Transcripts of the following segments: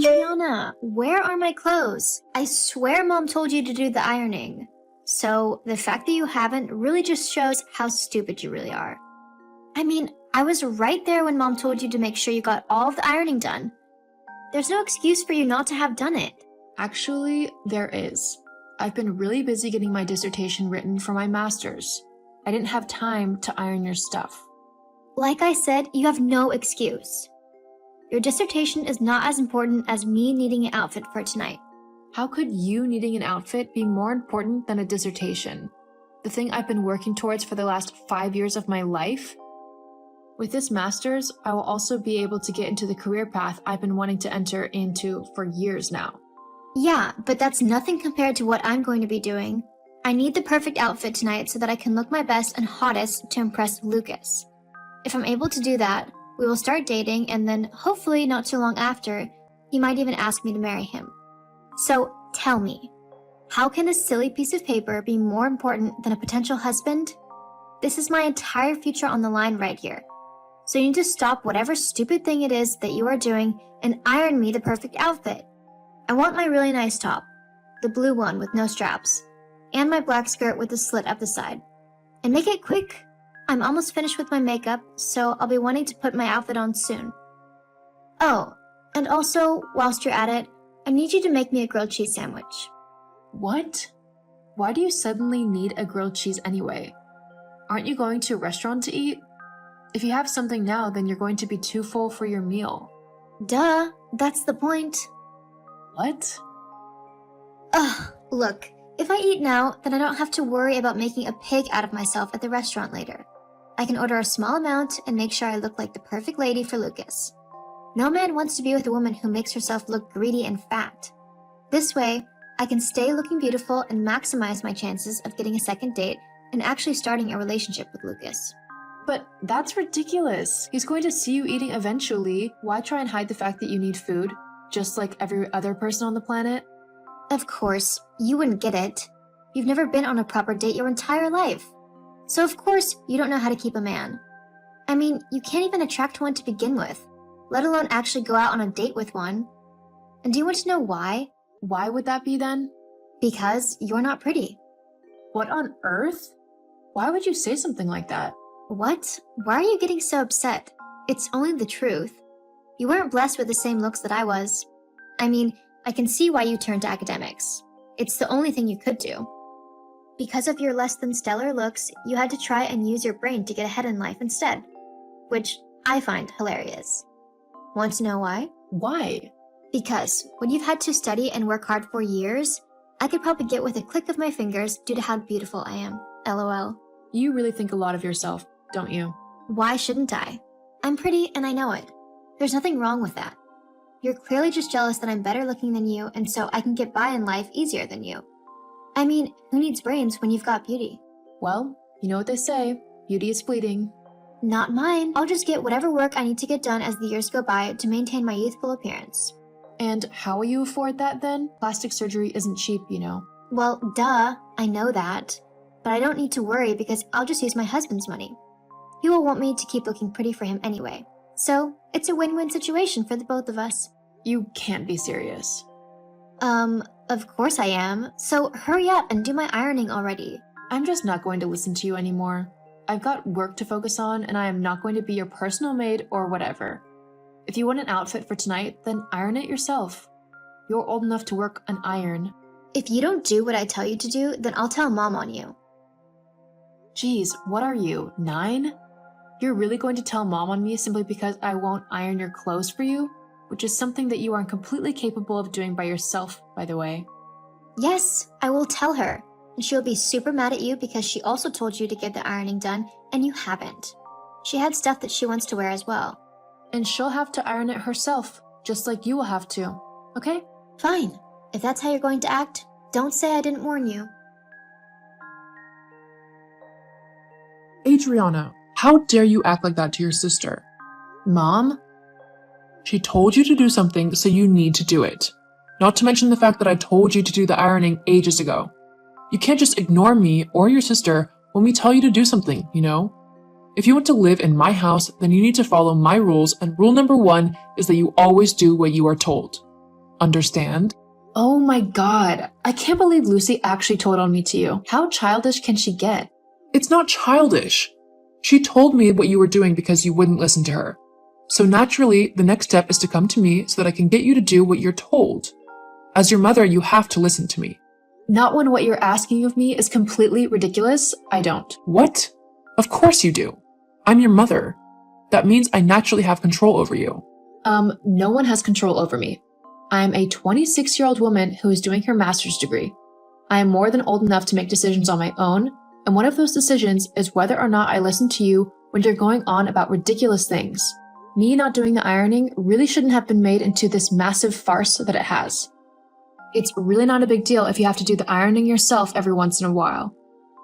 Adriana, where are my clothes? I swear Mom told you to do the ironing. So the fact that you haven't really just shows how stupid you really are. I mean, I was right there when Mom told you to make sure you got all of the ironing done. There's no excuse for you not to have done it. Actually, there is. I've been really busy getting my dissertation written for my master's. I didn't have time to iron your stuff. Like I said, you have no excuse. Your dissertation is not as important as me needing an outfit for tonight. How could you needing an outfit be more important than a dissertation? The thing I've been working towards for the last 5 years of my life? With this master's, I will also be able to get into the career path I've been wanting to enter into for years now. Yeah, but that's nothing compared to what I'm going to be doing. I need the perfect outfit tonight so that I can look my best and hottest to impress Lucas. If I'm able to do that, we will start dating, and then hopefully not too long after, he might even ask me to marry him. So tell me, how can this silly piece of paper be more important than a potential husband? This is my entire future on the line right here. So you need to stop whatever stupid thing it is that you are doing and iron me the perfect outfit. I want my really nice top, the blue one with no straps, and my black skirt with a slit up the side. And make it quick. I'm almost finished with my makeup, so I'll be wanting to put my outfit on soon. Oh, and also, whilst you're at it, I need you to make me a grilled cheese sandwich. What? Why do you suddenly need a grilled cheese anyway? Aren't you going to a restaurant to eat? If you have something now, then you're going to be too full for your meal. Duh, that's the point. What? Ugh, look, if I eat now, then I don't have to worry about making a pig out of myself at the restaurant later. I can order a small amount and make sure I look like the perfect lady for Lucas. No man wants to be with a woman who makes herself look greedy and fat. This way, I can stay looking beautiful and maximize my chances of getting a second date and actually starting a relationship with Lucas. But that's ridiculous. He's going to see you eating eventually. Why try and hide the fact that you need food, just like every other person on the planet? Of course, you wouldn't get it. You've never been on a proper date your entire life. So of course, you don't know how to keep a man. I mean, you can't even attract one to begin with, let alone actually go out on a date with one. And do you want to know why? Why would that be then? Because you're not pretty. What on earth? Why would you say something like that? What? Why are you getting so upset? It's only the truth. You weren't blessed with the same looks that I was. I mean, I can see why you turned to academics. It's the only thing you could do. Because of your less than stellar looks, you had to try and use your brain to get ahead in life instead. Which I find hilarious. Want to know why? Why? Because when you've had to study and work hard for years, I could probably get with a click of my fingers due to how beautiful I am. LOL. You really think a lot of yourself, don't you? Why shouldn't I? I'm pretty and I know it. There's nothing wrong with that. You're clearly just jealous that I'm better looking than you, and so I can get by in life easier than you. I mean, who needs brains when you've got beauty? Well, you know what they say, beauty is fleeting. Not mine. I'll just get whatever work I need to get done as the years go by to maintain my youthful appearance. And how will you afford that then? Plastic surgery isn't cheap, you know. Well, duh, I know that. But I don't need to worry because I'll just use my husband's money. He will want me to keep looking pretty for him anyway. So, it's a win-win situation for the both of us. You can't be serious. Of course I am. So hurry up and do my ironing already. I'm just not going to listen to you anymore. I've got work to focus on, and I am not going to be your personal maid or whatever. If you want an outfit for tonight, then iron it yourself. You're old enough to work an iron. If you don't do what I tell you to do, then I'll tell Mom on you. Geez, what are you, 9? You're really going to tell Mom on me simply because I won't iron your clothes for you? Which is something that you are completely capable of doing by yourself, by the way. Yes, I will tell her. And she'll be super mad at you because she also told you to get the ironing done, and you haven't. She had stuff that she wants to wear as well. And she'll have to iron it herself, just like you will have to, okay? Fine. If that's how you're going to act, don't say I didn't warn you. Adriana, how dare you act like that to your sister? Mom? She told you to do something, so you need to do it. Not to mention the fact that I told you to do the ironing ages ago. You can't just ignore me or your sister when we tell you to do something, you know? If you want to live in my house, then you need to follow my rules, and rule number 1 is that you always do what you are told. understand? Oh my god, I can't believe Lucy actually told on me to you. How childish can she get? It's not childish. She told me what you were doing because you wouldn't listen to her. So naturally, the next step is to come to me so that I can get you to do what you're told. As your mother, you have to listen to me. Not when what you're asking of me is completely ridiculous, I don't. What? Of course you do. I'm your mother. That means I naturally have control over you. No one has control over me. I am a 26-year-old woman who is doing her master's degree. I am more than old enough to make decisions on my own, and one of those decisions is whether or not I listen to you when you're going on about ridiculous things. Me not doing the ironing really shouldn't have been made into this massive farce that it has. It's really not a big deal if you have to do the ironing yourself every once in a while.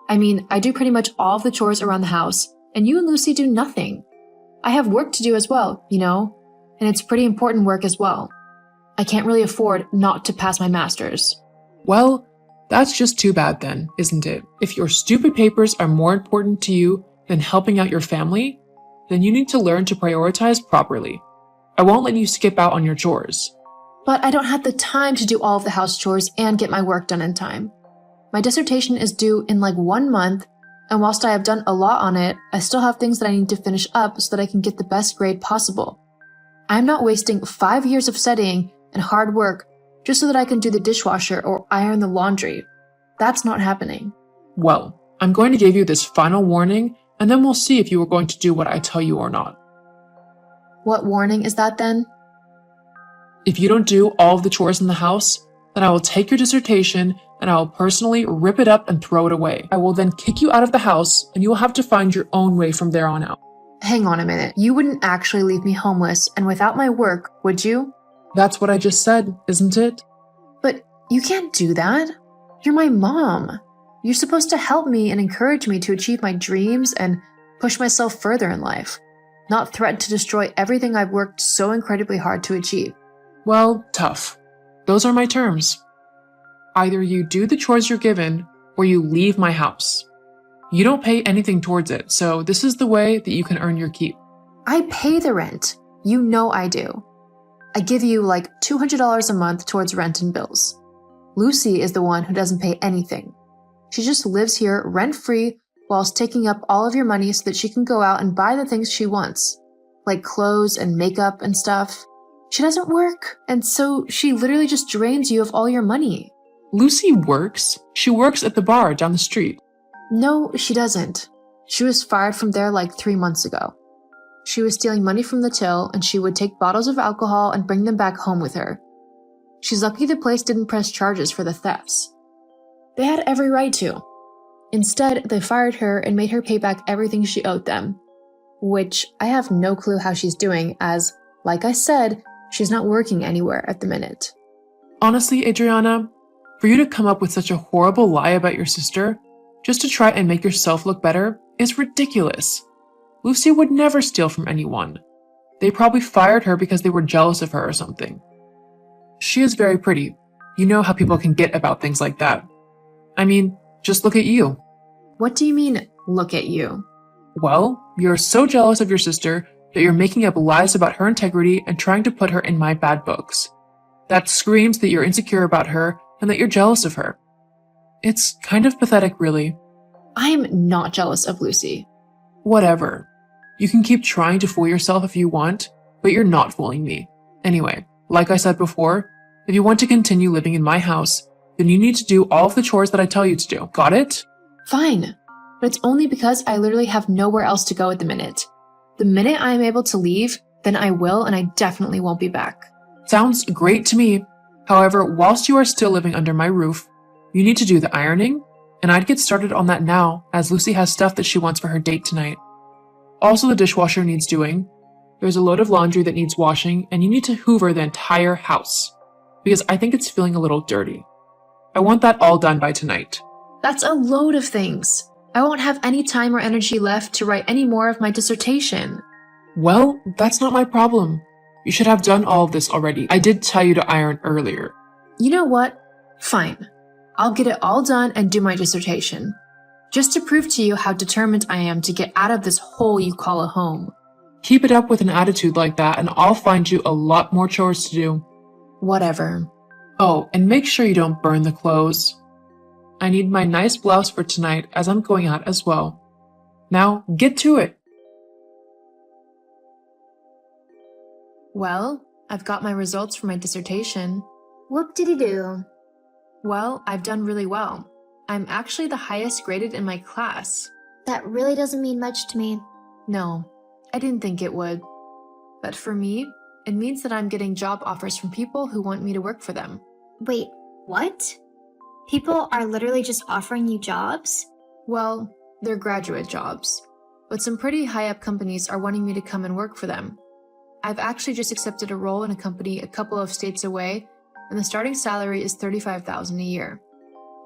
I mean, I do pretty much all of the chores around the house, and you and Lucy do nothing. I have work to do as well, you know, and it's pretty important work as well. I can't really afford not to pass my master's. Well, that's just too bad then, isn't it? If your stupid papers are more important to you than helping out your family, then you need to learn to prioritize properly. I won't let you skip out on your chores. But I don't have the time to do all of the house chores and get my work done in time. My dissertation is due in like 1 month, and whilst I have done a lot on it, I still have things that I need to finish up so that I can get the best grade possible. I'm not wasting 5 years of studying and hard work just so that I can do the dishwasher or iron the laundry. That's not happening. Well, I'm going to give you this final warning, and then we'll see if you are going to do what I tell you or not. What warning is that then? If you don't do all of the chores in the house, then I will take your dissertation and I will personally rip it up and throw it away. I will then kick you out of the house, and you will have to find your own way from there on out. Hang on a minute. You wouldn't actually leave me homeless and without my work, would you? That's what I just said, isn't it? But you can't do that. You're my mom. You're supposed to help me and encourage me to achieve my dreams and push myself further in life, not threaten to destroy everything I've worked so incredibly hard to achieve. Well, tough. Those are my terms. Either you do the chores you're given, or you leave my house. You don't pay anything towards it, so this is the way that you can earn your keep. I pay the rent. You know I do. I give you like $200 a month towards rent and bills. Lucy is the one who doesn't pay anything. She just lives here rent-free whilst taking up all of your money so that she can go out and buy the things she wants, like clothes and makeup and stuff. She doesn't work, and so she literally just drains you of all your money. Lucy works. She works at the bar down the street. No, she doesn't. She was fired from there like 3 months ago. She was stealing money from the till, and she would take bottles of alcohol and bring them back home with her. She's lucky the place didn't press charges for the thefts. They had every right to. Instead, they fired her and made her pay back everything she owed them. Which I have no clue how she's doing, as, like I said, she's not working anywhere at the minute. Honestly, Adriana, for you to come up with such a horrible lie about your sister, just to try and make yourself look better, is ridiculous. Lucy would never steal from anyone. They probably fired her because they were jealous of her or something. She is very pretty. You know how people can get about things like that. I mean, just look at you. What do you mean, look at you? Well, you're so jealous of your sister that you're making up lies about her integrity and trying to put her in my bad books. That screams that you're insecure about her and that you're jealous of her. It's kind of pathetic, really. I am not jealous of Lucy. Whatever. You can keep trying to fool yourself if you want, but you're not fooling me. Anyway, like I said before, if you want to continue living in my house, then you need to do all of the chores that I tell you to do. Got it? Fine, but it's only because I literally have nowhere else to go at the minute. The minute I am able to leave, then I will, and I definitely won't be back. Sounds great to me. However, whilst you are still living under my roof, you need to do the ironing, and I'd get started on that now, as Lucy has stuff that she wants for her date tonight. Also, the dishwasher needs doing. There's a load of laundry that needs washing, and you need to hoover the entire house, because I think it's feeling a little dirty. I want that all done by tonight. That's a load of things. I won't have any time or energy left to write any more of my dissertation. Well, that's not my problem. You should have done all of this already. I did tell you to iron earlier. You know what? Fine. I'll get it all done and do my dissertation. Just to prove to you how determined I am to get out of this hole you call a home. Keep it up with an attitude like that and I'll find you a lot more chores to do. Whatever. Oh, and make sure you don't burn the clothes. I need my nice blouse for tonight as I'm going out as well. Now, get to it. Well, I've got my results for my dissertation. Whoop-diddy-doo. Well, I've done really well. I'm actually the highest graded in my class. That really doesn't mean much to me. No, I didn't think it would. But for me, it means that I'm getting job offers from people who want me to work for them. Wait, what? People are literally just offering you jobs? Well, they're graduate jobs. But some pretty high-up companies are wanting me to come and work for them. I've actually just accepted a role in a company a couple of states away, and the starting salary is $35,000 a year.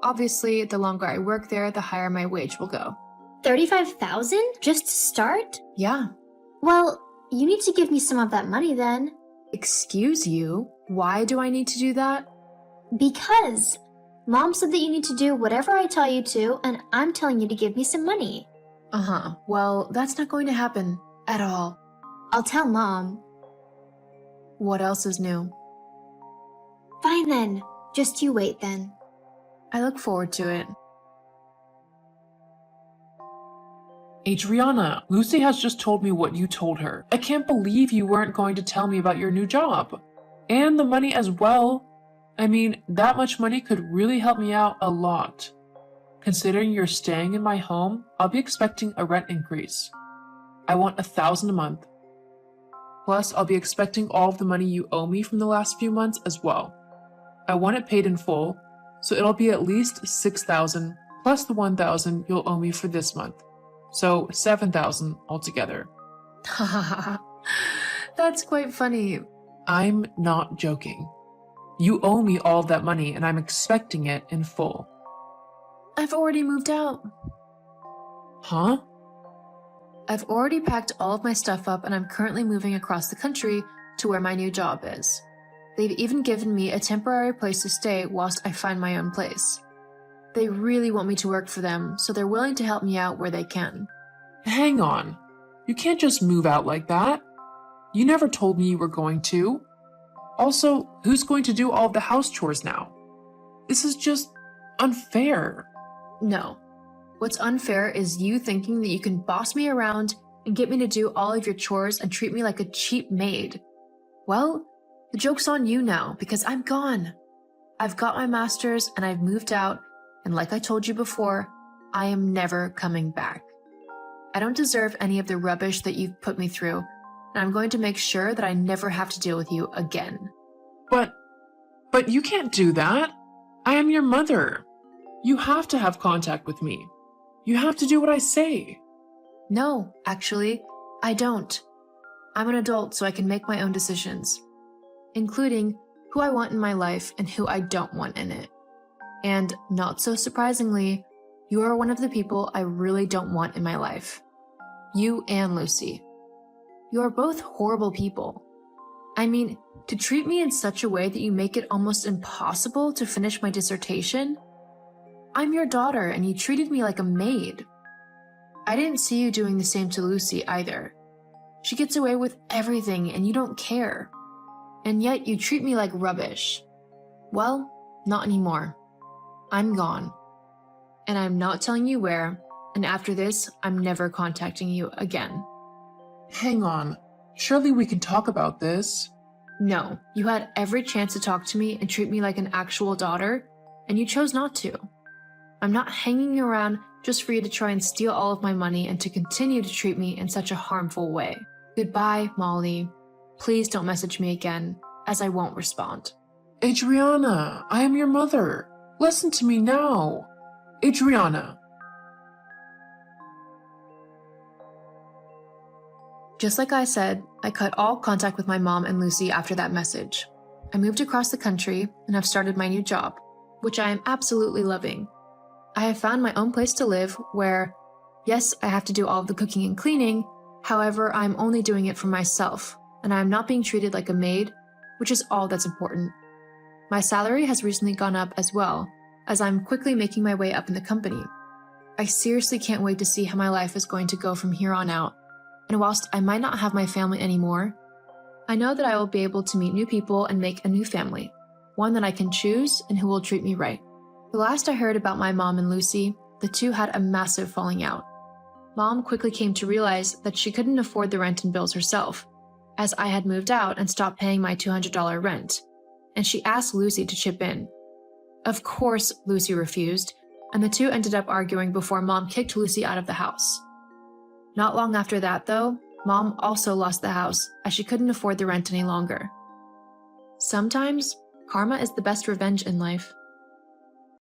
Obviously, the longer I work there, the higher my wage will go. $35,000 just to start? Yeah. Well, you need to give me some of that money then. Excuse you? Why do I need to do that? Because Mom said that you need to do whatever I tell you to, and I'm telling you to give me some money. Uh-huh. Well, that's not going to happen at all. I'll tell Mom. What else is new? Fine then. Just you wait then. I look forward to it. Adriana, Lucy has just told me what you told her. I can't believe you weren't going to tell me about your new job. And the money as well. I mean, that much money could really help me out a lot. Considering you're staying in my home, I'll be expecting a rent increase. I want $1,000 a month. Plus, I'll be expecting all of the money you owe me from the last few months as well. I want it paid in full, so it'll be at least $6,000 plus the $1,000 you'll owe me for this month. So $7,000 altogether. That's quite funny. I'm not joking. You owe me all of that money and I'm expecting it in full. I've already moved out. Huh? I've already packed all of my stuff up and I'm currently moving across the country to where my new job is. They've even given me a temporary place to stay whilst I find my own place. They really want me to work for them, so they're willing to help me out where they can. Hang on. You can't just move out like that. You never told me you were going to. Also, who's going to do all of the house chores now? This is just unfair. No. What's unfair is you thinking that you can boss me around and get me to do all of your chores and treat me like a cheap maid. Well, the joke's on you now because I'm gone. I've got my master's and I've moved out, and like I told you before, I am never coming back. I don't deserve any of the rubbish that you've put me through, and I'm going to make sure that I never have to deal with you again. But you can't do that. I am your mother. You have to have contact with me. You have to do what I say. No, actually, I don't. I'm an adult, so I can make my own decisions, including who I want in my life and who I don't want in it. And not so surprisingly, you are one of the people I really don't want in my life. You and Lucy. You are both horrible people. I mean, to treat me in such a way that you make it almost impossible to finish my dissertation? I'm your daughter and you treated me like a maid. I didn't see you doing the same to Lucy either. She gets away with everything and you don't care. And yet you treat me like rubbish. Well, not anymore. I'm gone. And I'm not telling you where, and after this, I'm never contacting you again. Hang on. Surely we can talk about this. No, you had every chance to talk to me and treat me like an actual daughter, and you chose not to. I'm not hanging around just for you to try and steal all of my money and to continue to treat me in such a harmful way. Goodbye, Molly. Please don't message me again, as I won't respond. Adriana, I am your mother. Listen to me now. Adriana. Just like I said, I cut all contact with my mom and Lucy after that message. I moved across the country and have started my new job, which I am absolutely loving. I have found my own place to live where, yes, I have to do all of the cooking and cleaning, however, I'm only doing it for myself, and I am not being treated like a maid, which is all that's important. My salary has recently gone up as well, as I'm quickly making my way up in the company. I seriously can't wait to see how my life is going to go from here on out, and whilst I might not have my family anymore, I know that I will be able to meet new people and make a new family. one that I can choose and who will treat me right. The last I heard about my mom and Lucy, the two had a massive falling out. Mom quickly came to realize that she couldn't afford the rent and bills herself, as I had moved out and stopped paying my $200 rent, and she asked Lucy to chip in. Of course, Lucy refused, and the two ended up arguing before Mom kicked Lucy out of the house. Not long after that, though, Mom also lost the house as she couldn't afford the rent any longer. Sometimes, karma is the best revenge in life.